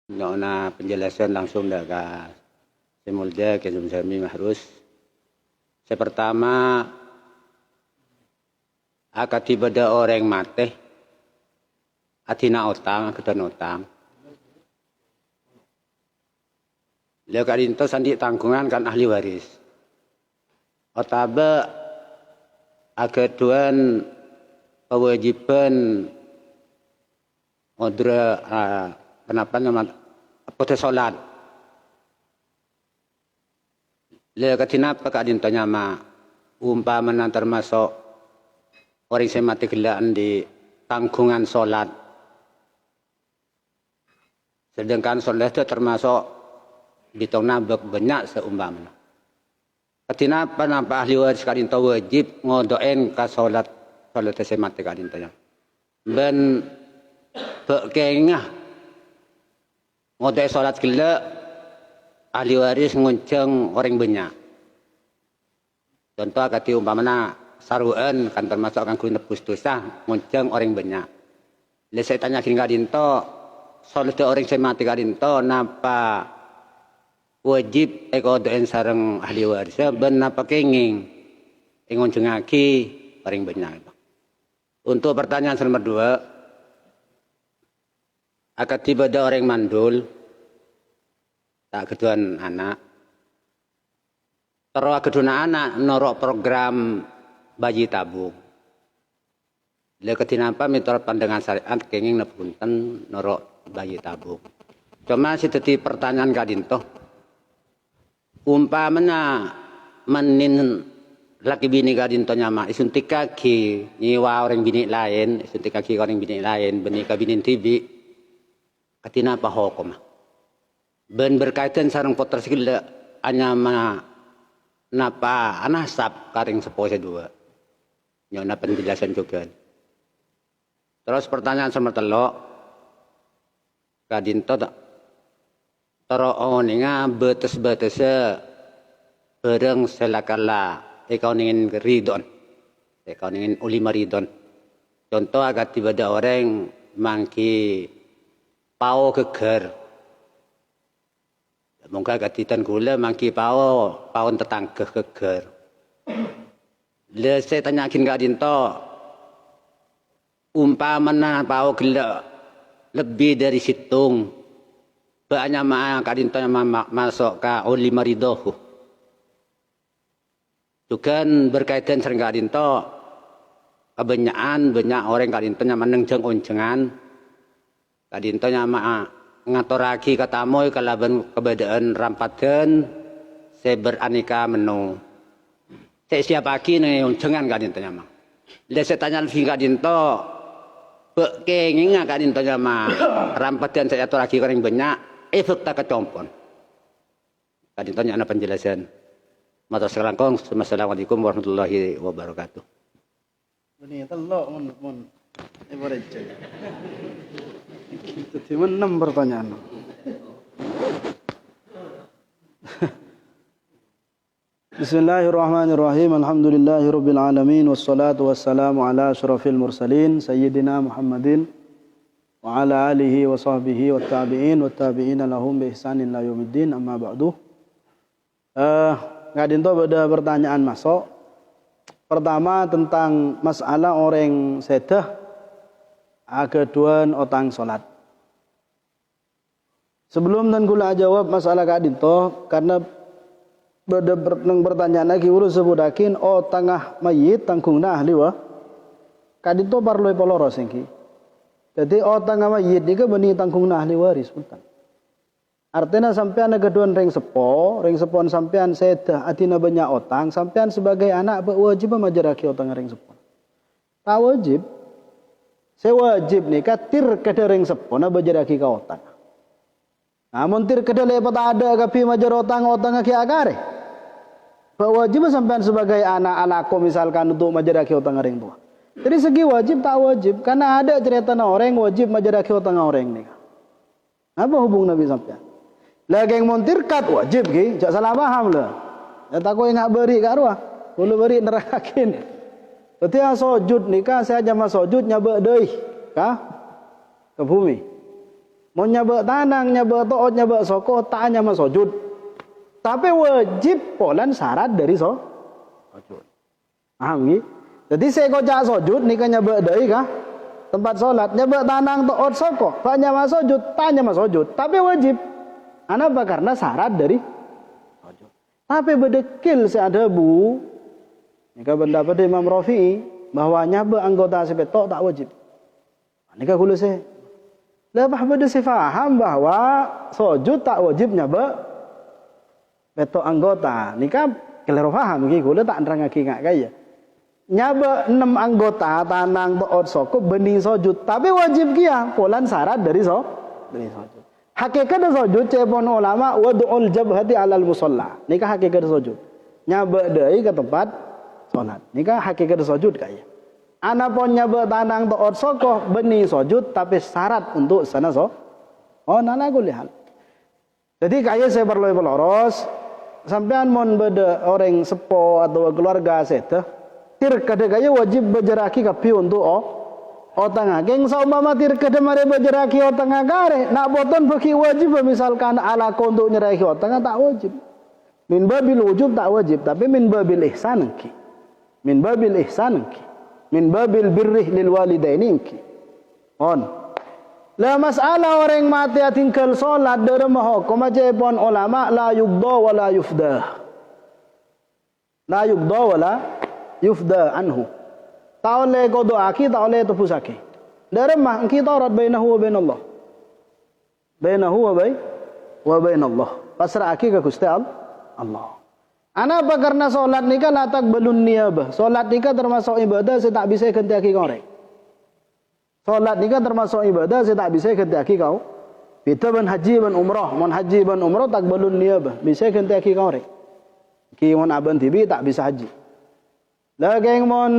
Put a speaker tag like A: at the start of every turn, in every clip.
A: Nona penjelasan langsung dari Semulja ke Sami Mahrus. Saya pertama akan tiba ada orang mati atina utang kedan utang. Lewat itu sandi tanggungan kan ahli waris. Otabe akeduan kewajiban odra kenapa nama potes solat. Lewat tinapa kadin tanya ma umpama termasuk orang yang mati gelaan di tanggungan solat. Sedangkan solat itu termasuk ditongna banyak seumpama. Kenapa nampak ahli waris kadin tahu wajib ngodoen ka solat saya mati kadin tanya. Ben bekengah ngodoen solat gila ahli waris ngunceng orang banyak. Contoh kati umpamana saruan kan termasuk akan kulit nebus dosa ngunceng orang banyak. Lalu saya tanya kini kadin to solat orang saya mati kadin to napa wajib ekodoen sarang ahli waris ben napa kenging ingon jengaki paling banyak. Untuk pertanyaan nomor 2, akan tiba ada orang mandul tak keduan anak terus keduan anak norok program bayi tabung. Lalu kenapa miturut pandangan syariat kenging nepunten norok bayi tabung. Cuma si teti pertanyaan kadinto umpamanya menin laki bini kadin to nyama isuntik kaki nyiwa orang bini lain isuntik kaki orang bini lain beni ka bini tibi katina apa hukum ben berkaitan sareng poter sikile anyama napa anasab karing sepose dua nyona penjelasan juga. Terus pertanyaan nomor 3 kadin to taro oninga betes-betese bareng selakala ikaw ningin ridon. Ikaw ningin ulima ridon. Contoh agak tiba ada orang mangki pao keger. Mungkin agak titan gula mangki pao tetang keger. Le saya tanyakin gak dinto umpamana pao gila lebih dari situng. Banyak mak kadinto yang masuk ke ulima ridohu. Juga berkaitan sering kadinto kebanyakan banyak orang kadinto yang menengjeng unjengan. Kadinto yang ngaturaki katamoy kalaban kebedaan rampaten saya beraneka menu. Saya siap lagi nih unjengan kadinto yang mak. Dia saya tanya lagi kadinto bekengnya kadinto yang rampaten saya aturaki orang banyak. Efek tak kecompon. Tadi tanya anak penjelasan. Mata sekarang Assalamualaikum warahmatullahi wabarakatuh.
B: Ini telok mun everage. Itu cuma 6 pertanyaan. Bismillahirrahmanirrahim. Alhamdulillahirabbil alamin wassalatu wassalamu ala asyrafil mursalin sayyidina Muhammadin wa ala alihi wa sahbihi wa tabi'ina lahum bi ihsanin ila yaumiddin amma ba'du. Ngadinto pada pertanyaan masuk. Pertama tentang masalah orang sedah ageduan otang salat. Sebelum dan kula jawab masalah kadinto karena pada pertanyaan lagi urus sebudakin tangah mayit tangkungna ahli wa kadinto parloi poloro singki. Jadi otang mayit ni ke beni tangkungna ahli waris punten. Artinya sampean keduan ring sepon sampean sedah atina banyak otang, sampean sebagai anak wajib majaraki otang ring sepon. Tak wajib. Saya wajib ni katir kada ring sepon majaraki ka otang. Namun tir kada lepat ada kapi majar otang ki agare. Wajib sampean sebagai anak-anakku misalkan untuk majaraki otang ring tua. Dari segi wajib tak wajib karena ada cerita orang wajib majaraki otang orang ni. Apa hubung Nabi sampean? Lagi yang montir kat wajib ki, jak salah paham lah. Ya takut yang beri kat ruah, boleh beri nerakakin. Ketika sujud nikah saya jama sujud nyabak deui ka ke bumi. Mau nyabak tanang, nyabak to'ot, nyabak soko, tak hanya sujud. Tapi wajib polan syarat dari sujud. Paham nggih? Jadi saya kocak sujud nika nyabak deui kah? Tempat salat nyabak tanang to'ot soko, tak hanya sujud, tak hanya sujud. Tapi wajib. Kenapa? Karena syarat dari sujud. Tapi bedekil ada bu, nika pendapat Imam Rafi'i bahwa nyabak anggota sepetok tak wajib. Nika kula saya. Lepas beda saya faham bahwa sujud tak wajib nyabak betok anggota. Nika keliru faham iki kula tak nerangake ngak kaya. Nyabak 6 anggota tanang to'ot soko bening sujud, tapi wajib kia polan syarat dari sujud. Hakikat sujud cepon ulama wad'ul jabhati 'alal musalla. Nika hakikat sujud. Nyabak deui ke tempat salat. Nika hakikat sujud kaya. Ana pon nyabak tanang to'ot soko bening sujud tapi syarat untuk sana nana kulihal. Jadi kaya saya perlu peloros sampean mon beda orang sepo atau keluarga seteh tir kada kaya wajib berjeraki kapi untuk tengah. Geng saumpama tir kada mare berjeraki tengah gare nak boton beki wajib misalkan ala untuk nyeraki tengah tak wajib. Min babil wujub tak wajib tapi min babil ihsan ki. Min babil ihsan ki. Min babil birrih lil walidaini ki. La masalah orang mati tinggal solat dari hukum aja pon ulama la yubda wa la yufda. La yubda wa la yufda anhu. Taole kodo aki taole tepusaki. Dari mah kita rat bainahu wa bainallah. Bainahu wa bainallah. Pasrah aki ke Gusti Allah. Apa karena solat nikah latak belum niyabah. Solat nikah termasuk ibadah saya tak bisa ganti aki korek. Solat nikah termasuk ibadah saya tak bisa ganti aki kau. Beda ban haji ban umrah. Mon haji ban umrah tak belum niyabah. Bisa ganti aki korek. Ki mon aban tibi tak bisa haji. Lagi mon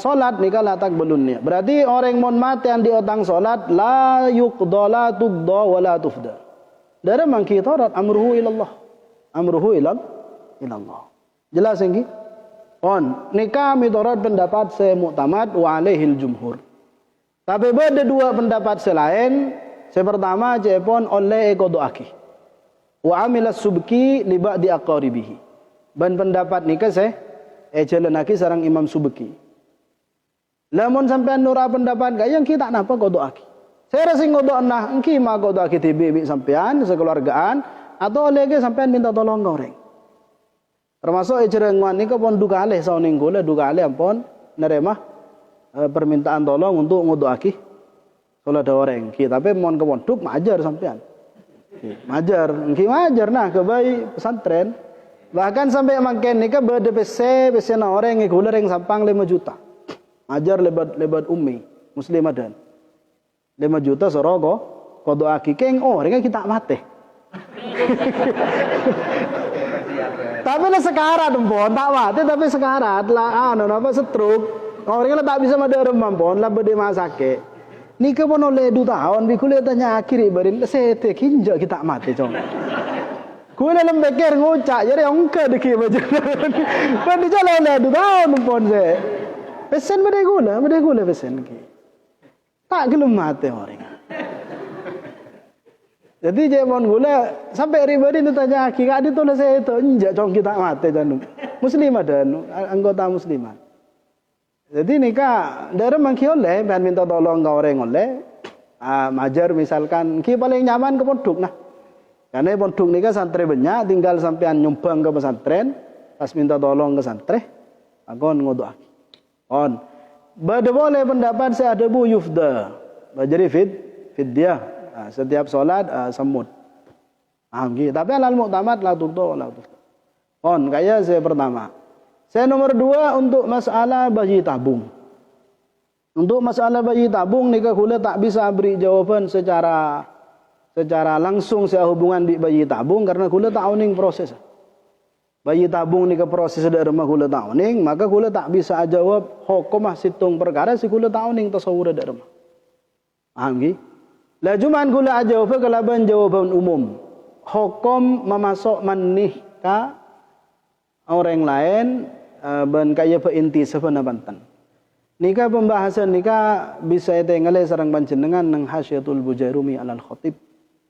B: solat nikah latak belum niyabah. Berarti orang mon mati yang di otang solat la yuqda la tuqda wa la tufda. Dari mangkitarat amruhu ilallah. Amruhu ilallah. Jelas ini? Nikah miturut pendapat saya muktamad wa alaihil jumhur. Tapi ada dua pendapat selain. Yang pertama cepon oleh ekodoaki. Wa amilas subki li ba'di aqaribihi. Dan pendapat nikah saya jalanaki sarang Imam Subki. Lamun sampean nura pendapat gayang kita napa kodoaki. Saya rasa ngodok nah engki mah kodoaki tibi sampean sekeluargaan atau lagi sampean minta tolong goreng. Termasuk ejrengan nika pon duka alih sauning kula duka alih ampun nerema permintaan tolong untuk ngodoaki salat orang ki tapi mon ke pondok majar sampean. Majar, engki majar nah ke bayi pesantren. Bahkan sampai makin nika bade PC na orang ngi kula ring sampang 5 juta. Majar lebat ummi muslimah dan 5 juta sorogo kodoaki keng ringa kita mate. Tapi lah sekarat pon tak mati tapi sekarat lah apa stroke. Orang tak bisa mada remam pon lah bade masake. Nika pon oleh 2 tahun bikule tanya akhir barin sete kinja kita mati cong. Kule lembekir ngucak jadi ongke deki baca. Pan di jalan oleh 2 tahun pon se. Pesen bade gula pesen ki. Tak gelem mati orang. Jadi jepon gula sampai ribadi itu tanya aki kak ditulis saya itu injak cong kita mati jangan muslimah dan anggota muslimah. Jadi nikah dari mangki oleh pengen minta tolong ke orang oleh majar misalkan ki paling nyaman ke pondok nah. Karena pondok nikah santri banyak tinggal sampean nyumbang ke pesantren pas minta tolong ke santri akon ngodok aki. Bada boleh pendapat saya ada bu yufda. Jadi fidyah. Setiap solat semut. Tapi alal muktamad la tuqdo la tufda. Kayak saya pertama. Saya nomor 2 untuk masalah bayi tabung. Untuk masalah bayi tabung nikah kula tak bisa beri jawaban secara langsung saya hubungan di bayi tabung karena kula tak oning proses. Bayi tabung nikah proses dari rumah kula tak oning, maka kula tak bisa jawab hukumah situng perkara si kula tak oning tasawur dari rumah. Paham nggih? Lah cuman kula jawab kelaban jawaban umum. Hukum memasuk manih ka orang lain ben kaya inti sebenarnya banten. Nika pembahasan nika bisa tengale sareng panjenengan nang Hasyiatul Bujairumi alal Khatib.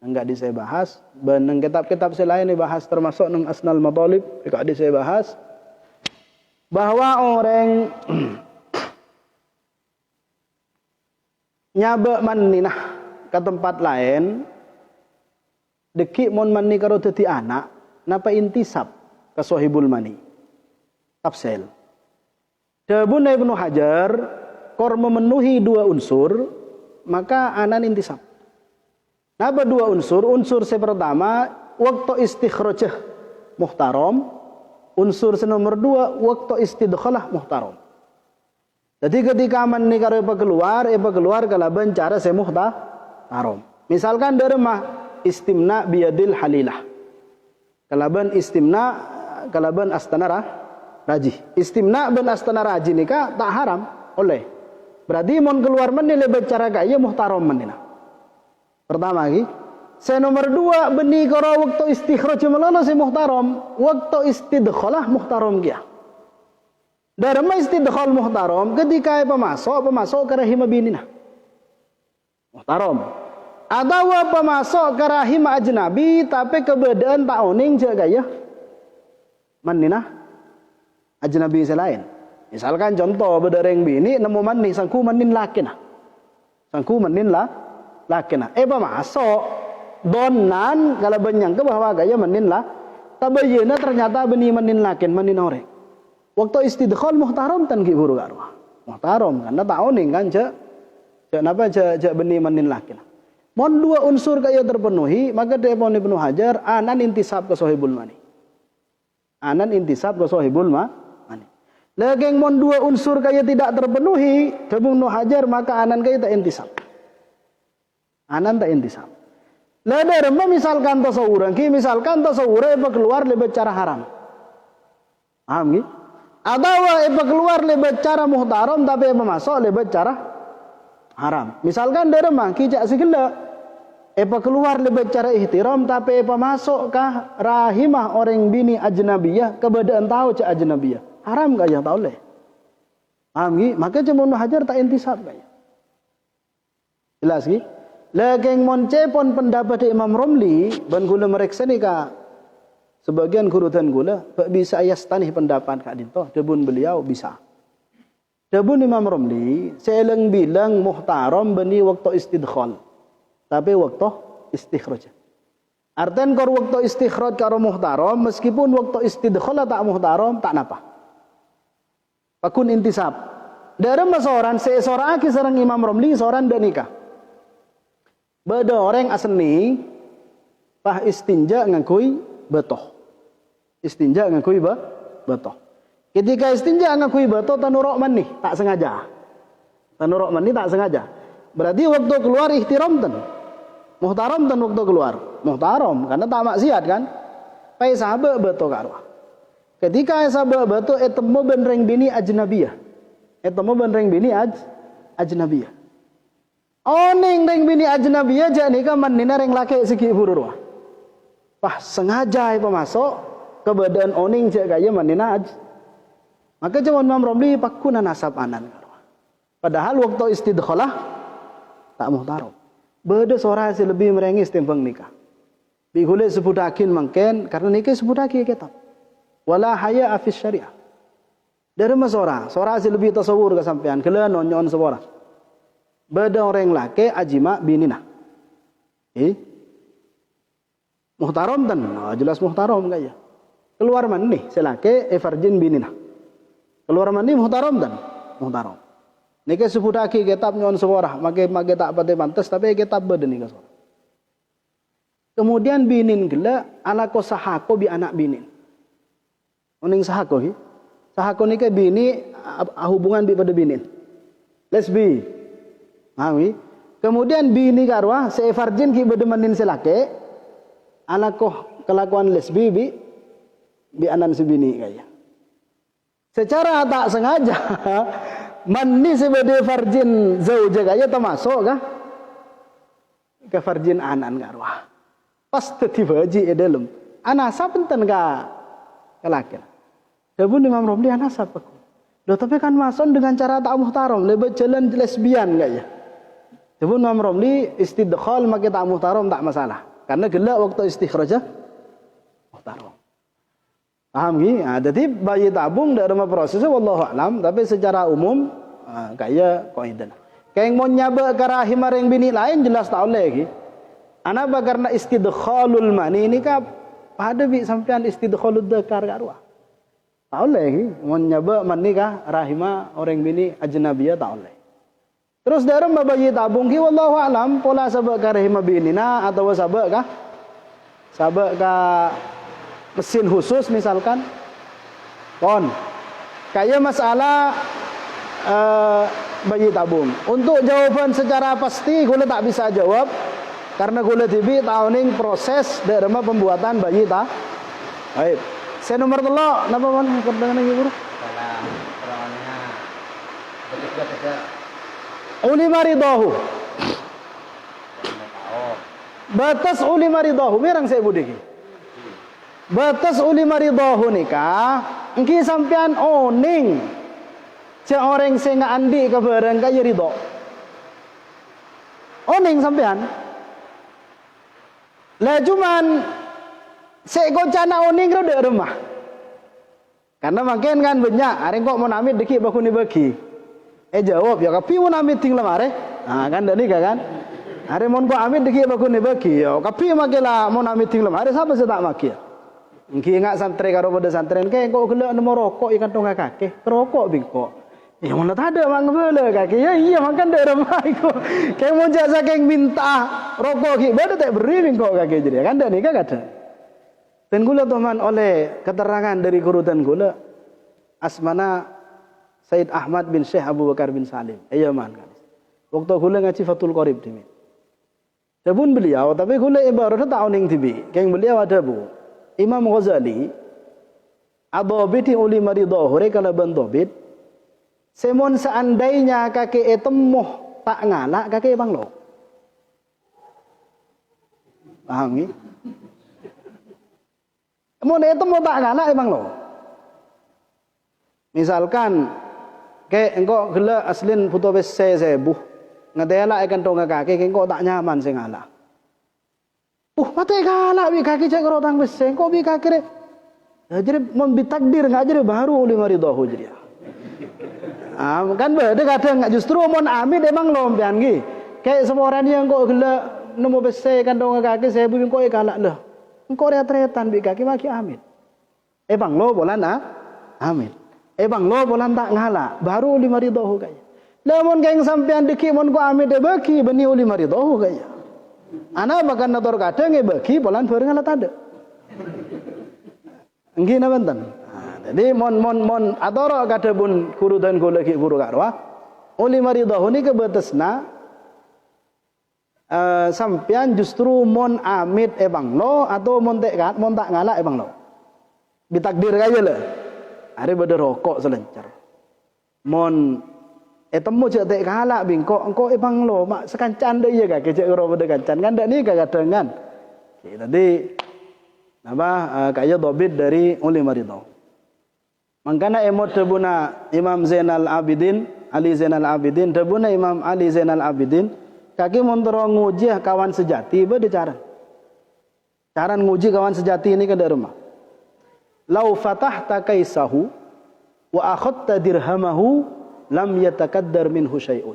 B: Enggak bisa bahas, nang kitab-kitab selain dibahas termasuk nang Asnal Matalib, enggak bisa bahas bahwa orang nyaba maninah ke tempat lain deki mon mani karo dadi anak napa intisab ke sahibul mani tafsil. Dabun Ibnu Hajar kor memenuhi dua unsur maka anan intisab. Napa dua unsur? Unsur pertama waktu istikhrajah muhtaram, unsur nomor dua waktu istidkhalah muhtaram. Jadi ketika mani karo keluar kalaban cara muhtaram. Misalkan dari mah istimna biyadil halilah. Kalaban istimna kalaban astana rajih. Istimna ben astana rajih nikah tak haram oleh. Berarti mon keluar mani lebih cara kaya muhtaram manina. Pertama lagi. Nomor dua beni karo waktu istikhraj melana muhtaram, waktu istidkhalah muhtaram kia. Dari istidkhal muhtaram ketika pemasok karahima binina. Muhtaram. Atau pemasok karahima ajnabi tapi keberadaan tak oning je gaya manina ajnabi selain. Misalkan contoh bedereng bini nemu manin sangku manin lakina. Sangku manin lakina. Pemasok donan kalau benyang ke bahwa gaya manin lah tabayena ternyata beni manin lakin manin orek. Waktu istidkhal muhtaram tan ki buru garwa. Muhtaram karena tak oning kan cek napa cek beni manin lakin. Mon dua unsur kaya terpenuhi maka dia pon Ibnu Hajar anan intisab ke sahibul mani. Anan intisab ke sahibul mani. Lageng mon dua unsur kaya tidak terpenuhi, Ibnu Hajar maka anan kaya tak intisab. Anan tak intisab. Lada remah misalkan tasawuran, misalkan tasawuran keluar lebih cara haram. Paham gitu? Atau keluar lebih cara muhtaram tapi masuk lebih cara haram. Misalkan dari remah kijak segala, keluar lebih cara ihtiram tapi masuk kah rahimah orang bini ajnabiyah keberadaan tahu cak ajnabiyah. Haram gak ya tak boleh. Paham gitu? Maka Ibnu Hajar tak intisab gak ya. Jelas gitu? Lageng moncepon pendapat Imam Romli ban gula mereksa ni ka sebagian kurutan gula bisa ayas tanih pendapat kak dinto debun beliau bisa. Debun Imam Romli seleng bilang muhtaram beni waktu istidkhal tapi waktu istikhraj. Artian kor waktu istikhraj karo muhtaram meskipun waktu istidkhal tak muhtaram tak napa. Pakun intisab. Dari masoran seorang aki sareng Imam Romli seorang dan nikah. Beda orang asli pah istinja ngakui betoh. Istinja ngakui betoh. Ketika istinja ngakui betoh tanurok mani tak sengaja. Tanurok mani tak sengaja. Berarti waktu keluar ihtiram tan. Muhtaram tan waktu keluar. Muhtaram karena tak maksiat kan. Pai sahabat betoh karwa. Ketika sahabat betoh etemu benreng bini ajnabiyah. Etemu benreng bini ajnabiyah. Oning reng bini ajnabi aja nih kan manina reng laki segi bururwa. Pah sengaja pemasok ke badan oning cek gaya manina aj. Maka cuman Imam Romli pakuna nasab anan. Padahal waktu istidkhalah tak muhtaram. Beda suara si lebih merengis timbang nikah. Bihule sebudakin mangken karena nikah sebudaki kitab. Wala haya afis syariah. Dari masora, suara si lebih tasawur kesampean kela nonyon suara. Beda orang laki ajima binina. Muhtaram tan, jelas muhtaram enggak ya. Keluar man nih selake farjin binina. Keluar man nih muhtaram tan, muhtaram. Nike sebudaki kitab nyon seorah, make tak pate pantes tapi kitab beda nih kasor. Kemudian binin gela ala ko sahako bi anak binin. Oning sahako hi. Sahako nike bini hubungan bi pada binin. Lesbi. Awi. Kemudian bini karwa sefarjin ki bedemanin selake anak koh kelakuan lesbi bi anan sebini kaya. Secara tak sengaja mani sebede farjin zauja kaya termasuk kah ke farjin anan karwa. Pas tiba haji dalam anasa penten ka kelaki. Dabun Imam Romli anasa paku. Loh tapi kan mason dengan cara tak muhtaram, lebih jalan lesbian enggak ya? Tapi Imam Romli istidkhal make tak muhtaram tak masalah. Karena gelak waktu istikhrajah muhtaram. Paham ki? Nah, jadi bayi tabung dalam prosesnya wallahu alam, tapi secara umum kayak kaidah. Kayak mau nyaba ke rahim yang bini lain jelas tak oleh ki. Anapa karena istidkhalul mani ini kah pada bi sampean istidkhalud dzakar karwa. Tak oleh ki, mau nyaba mani kah rahima orang bini ajnabiyah tak oleh. Terus dalam bayi tabung ki wallahu alam pola sabak ka rahima binina atau sabak kah? Sabak ka mesin khusus misalkan kayak masalah bayi tabung. Untuk jawaban secara pasti gue tak bisa jawab karena gue tibi tahuning proses dalam pembuatan bayi ta. Baik. Saya nomor telok napa man dengan ibu guru?
A: Dalam perangannya betul-betul
B: Uli maridahu. Batas uli maridahu mirang saya budiki. Batas uli maridahu nikah engki sampean oning cek orang sing andi ke barang kaya ridho oning sampean lah cuman sek gocana oning ro dek rumah karena makin kan banyak areng kok mau namit deki bakuni bagi jawab ya kapi mau namit ting lemare kan dari kan areng mon kok amit deki bakuni bagi ya kapi makilah mau namit ting lemare siapa sih tak makia engki ngak santre karo pada santren kayak kok gelek nemu rokok ikan tongga kakek rokok bingko ya mana tak ada mang bela kakek ya iya makan dari rumah iku kayak mau jasa kayak minta rokok ki bada tak beri bingko kakek jadi kan dah nikah kata dan gula teman oleh keterangan dari kurutan gula asmana Said Ahmad bin Syekh Abu Bakar bin Salim iya man kan waktu gula ngaji Fathul Qorib demi pun beliau tapi gula ibarat tak oning tibi kayak beliau ada bu Imam Ghazali adobiti uli maridahu rekala bandobit semon seandainya kakek temuh tak ngalak kakek bang lo paham ni mon temuh tak ngalak bang lo misalkan kayak engkau gela aslin puto bese sebuh ngadela ikan tonga kakek engkau tak nyaman sing ngalak mati kalah bi kaki cek rotang beseng kok bi kaki re. Jadi membitakdir enggak jadi baru 5 jadi. Kan beda kadang enggak justru mon amit emang lompian gi. Kayak semua orang yang kok gela nemu beseng kandung kaki saya bu kok kalah lah. Engkau retretan bi kaki maki amit. Bang lo bolan amit. Bang lo bolan tak ngalah baru 5 kaya. Lah mon kayak sampean deki mon ko amit de baki beni 5 kaya. Anak makan nator kadang bagi polan bareng alat ada. Enggi na benten. Jadi mon atoro kada pun guru dan guru lagi guru karwa. Uli maridahu ni kebatasna sampean justru mon amit bang lo atau mon tak ngalak bang lo. Ditakdir kaya lah. Hari beda rokok selencar. Mon temu cek tek kalak bingkok engko bang lo mak sekancan deh ya kak cek ro pada kancan kan dak ni kagak dengan tadi apa kaya dobit dari uli marido mangkana emot tebuna Imam Zainal Abidin Ali Zainal Abidin tebuna Imam Ali Zainal Abidin kaki montoro nguji kawan sejati beda cara nguji kawan sejati ini ke rumah lau fatahta kaisahu wa akhadta dirhamahu lam yatakaddar minhu syai'un.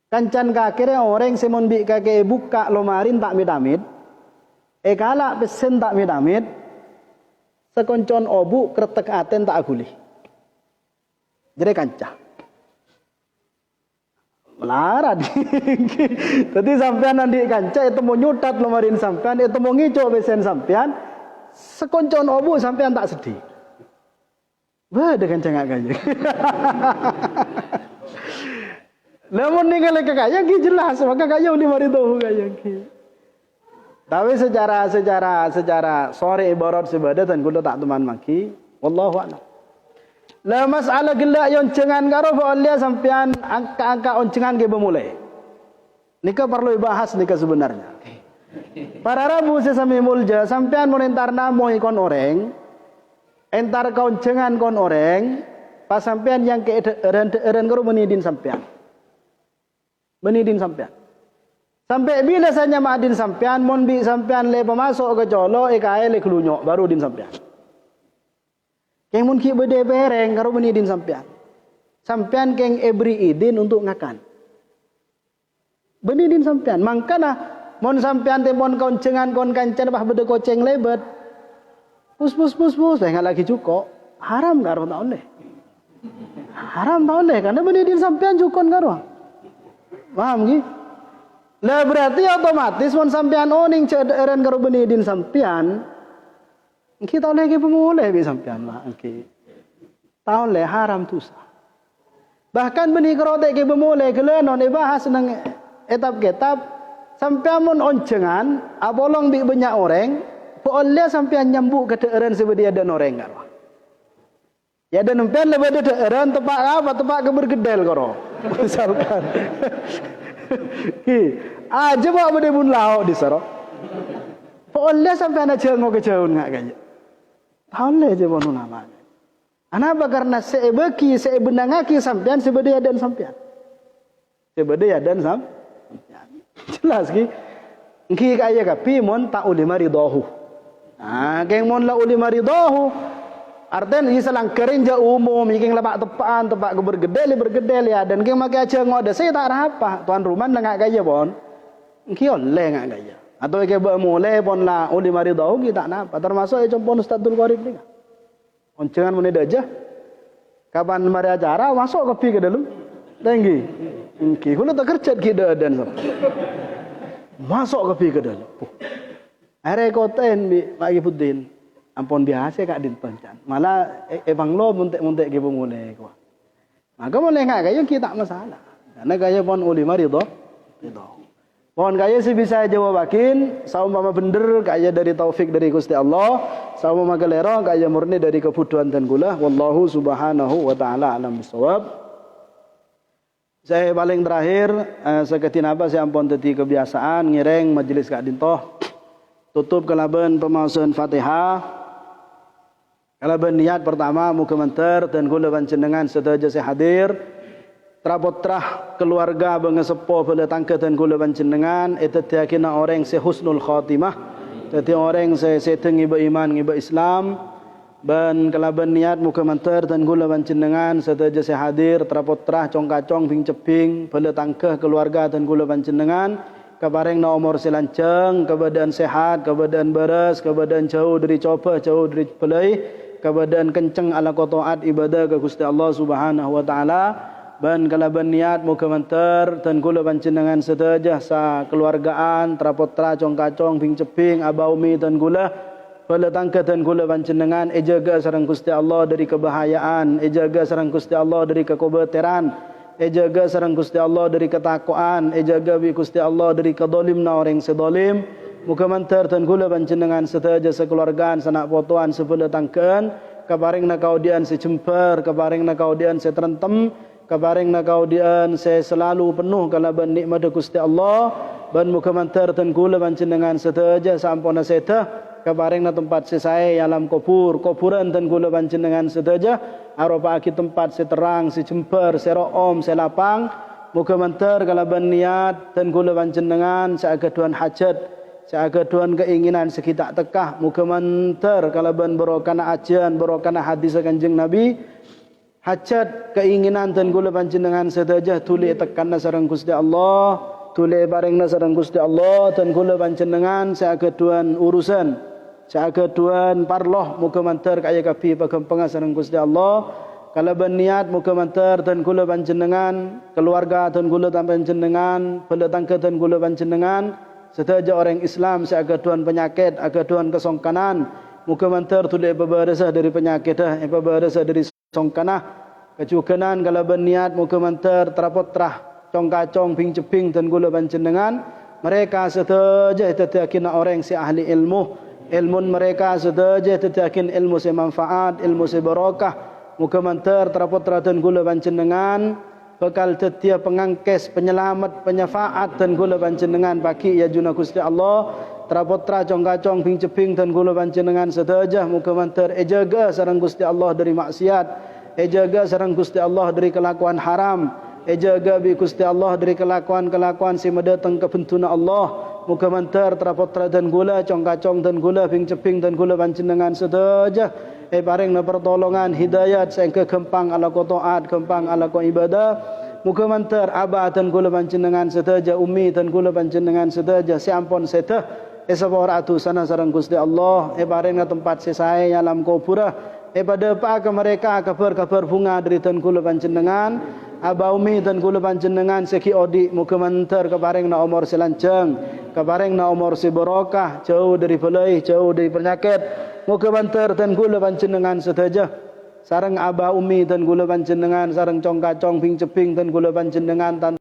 B: Kancan kakire orang semon bi kake buka lomarin tak midamid. Kala pesen tak midamid. Sekoncon obu kretek aten tak agulih. Jadi kanca. Melarat. Tadi sampean nanti kanca itu mau nyutat lomarin sampean itu mau ngico pesen sampean. Sekoncon obu sampean tak sedih. Wah, dengan cengak kaya. Namun ningali kaya ki jelas, maka kaya 5 kaya ki. Tapi secara sore ibarat sebadatan kulo tak teman maki, wallahu a'lam. Lah masalah gelak yon cengan karo boleh sampean angka oncengan ge bemulai. Nika perlu dibahas nika sebenarnya. Para rabu sesami mulja sampean monentar namo ikon orang. Entar kauncengan kon orang pas sampean yang ke eren karo menidin sampean. Menidin sampean. Sampai bila saja madin sampean, mon bi sampean le pemasok ke colo, kae le kelunyok, baru din sampean. Keng mun ki bede bereng karo menidin sampean. Sampean keng ebri idin untuk ngakan. Menidin sampean. Mangkana mon sampean tempon koncengan kon kancan bah bede koceng lebet. Pus, jangan lagi cukup. Haram karo tak oleh. Haram tak oleh, karena menidin sampean cukon karo. Paham ki? Lah berarti otomatis mon sampean oning cederen karo benidin sampean, kita oleh ke pemulih be sampean mah ki. Tahu le haram tu sah. Bahkan benih kerotek ke pemulih kelenon bahas nang etap kitab sampean mon oncengan abolong bi banyak orang, po oleh sampean nyambuk ke deren sebedia dan orang karo. Ya dan sampean lebih ada deren tepak apa tepak ke bergedel karo. Misalkan aja bawa benda bun lau di saro. Boleh sampai anak cengok kejauhan ngak kaya. Boleh je bonu nama. Anapa karena seebeki seebenangaki sampean sebedaya dan sampean. Sebedaya dan sampean. Jelas ki. Ki kaya kapi mon tak uli maridahu. Ah, keng mon la uli maridahu. Artinya ini selang kerinja umum, yang lepak tepaan, tepak ke bergedel ya, dan yang makai aja ngode, saya tak apa, tuan rumah nggak gaya pon, kion le nggak gaya, atau yang mulai pon lah, uli mari tahu kita apa, termasuk yang pon Ustadzul Qorib ni, oncengan muni aja, kapan mari acara masuk kopi ke dalam, tinggi, kalau tak kerja kita dan masuk kopi ke dalam, arekoten bi bagi pudin. Ampun biasa kak dintoncan. Malah ebang lo muntek-muntek ke pemulai ko. Maka boleh ngak kaya kita masalah. Karena kaya pon ulima ridho. Pon kaya si bisa jawabakin saumpama bener kaya dari taufik dari Gusti Allah, saumpama kelero kaya murni dari kebutuhan dan gula. Wallahu subhanahu wa taala alam bisawab. Saya paling terakhir seketin apa saya ampun tadi kebiasaan ngireng majelis kak dintoh. Tutup kelaban pemausan Fatihah. Kalau berniat pertama muka menter dan gula panjenengan sedaja saya hadir terapotrah keluarga bengesepo pada tangke dan gula panjenengan itu tiakina orang se husnul khatimah jadi orang se seteng iba iman iba Islam dan kalau berniat muka menter dan gula panjenengan sedaja saya hadir terapotrah cong-kacong bing ceping pada tangke keluarga dan gula panjenengan kabareng na umur selanceng keadaan sehat keadaan beres keadaan jauh dari coba jauh dari pelai keadaan kenceng ala taat ibadah ke Gusti Allah Subhanahu wa taala ban kalaban niat muga menter dan kula panjenengan sedaya sa keluargaan trapotra cong-kacong bing ceping abaumi dan kula bala tangka dan kula panjenengan ejaga sareng Gusti Allah dari kebahayaan ejaga sareng Gusti Allah dari kekobeteran ejaga sareng Gusti Allah dari ketakwaan ejaga bi Gusti Allah dari kedzalimna orang sedolim. Muka mantar dan gula panjenengan sedaya sekeluargaan sanak potoan sebela tangkeun kaparing na kaudian secemper kaparing na kaudian setrentem kaparing na kaudian se selalu penuh kalaban nikmat Gusti Allah ban muka mantar dan gula panjenengan sedaya sampuna seteh kaparing na tempat sesae alam kuburan dan gula panjenengan sedaya arupa aki tempat seterang secemper seroom selapang muka mantar kalaban niat dan gula panjenengan seagaduan hajat seagaduan keinginan sekitar tekah muka mantar kalaban berokana ajian berokana hadis kanjeng Nabi hajat keinginan dan gula panjenengan sedaya tuli tekanna sareng Gusti Allah tuli barengna sareng Gusti Allah dan gula panjenengan seagaduan urusan seagaduan parloh muka mantar kaya kapi pagempenga sareng Gusti Allah kalaban niat muka mantar dan gula panjenengan keluarga dan gula panjenengan beletangke dan gula panjenengan sedaya orang Islam seagaduan penyakit, agaduan kesongkanan, muka mantar tulis beberasa dari penyakit, beberasa dari songkanah, kecukanan kalau berniat muka mantar terapotrah, cong-kacong, ping-ceping dan gula panjenengan, mereka sedaya tetakin orang si ahli ilmu mereka sedaya tetakin ilmu si manfaat, ilmu si barakah, muka mantar terapotrah dan gula panjenengan. Bekal tetia pengangkes, penyelamat, penyafaat dan gula panjenengan bagi ya juna Gusti Allah trapotra cong-kacong ping ceping dan gula panjenengan sedaya muga mantar ejaga sareng Gusti Allah dari maksiat jaga sareng Gusti Allah dari kelakuan haram, jaga bi Gusti Allah dari kelakuan-kelakuan si mendatang kebentuna Allah. Muka mantar trapotra dan gula, cong-kacong dan gula, ping-ceping dan gula panjenengan sedaja. Paring na pertolongan hidayat sehingga kempang ala ko taat, kempang ala ko ibadah. Muka mantar abah dan gula panjenengan sedaja, umi dan gula panjenengan sedaja. Siampun setah. Sabor atu sana sareng Gusti Allah. Paring na tempat sesai alam kubura. Pada pak mereka kabar-kabar bunga dari dan gula panjenengan. Abah umi dan kula panjenengan seki odi muga mantar keparing na umur selanjang, keparing na umur si barokah, jauh dari balai, jauh dari penyakit. Muga mantar dan kula panjenengan sedaja. Sareng abah umi dan kula panjenengan, sareng cong kacong ping ceping dan kula panjenengan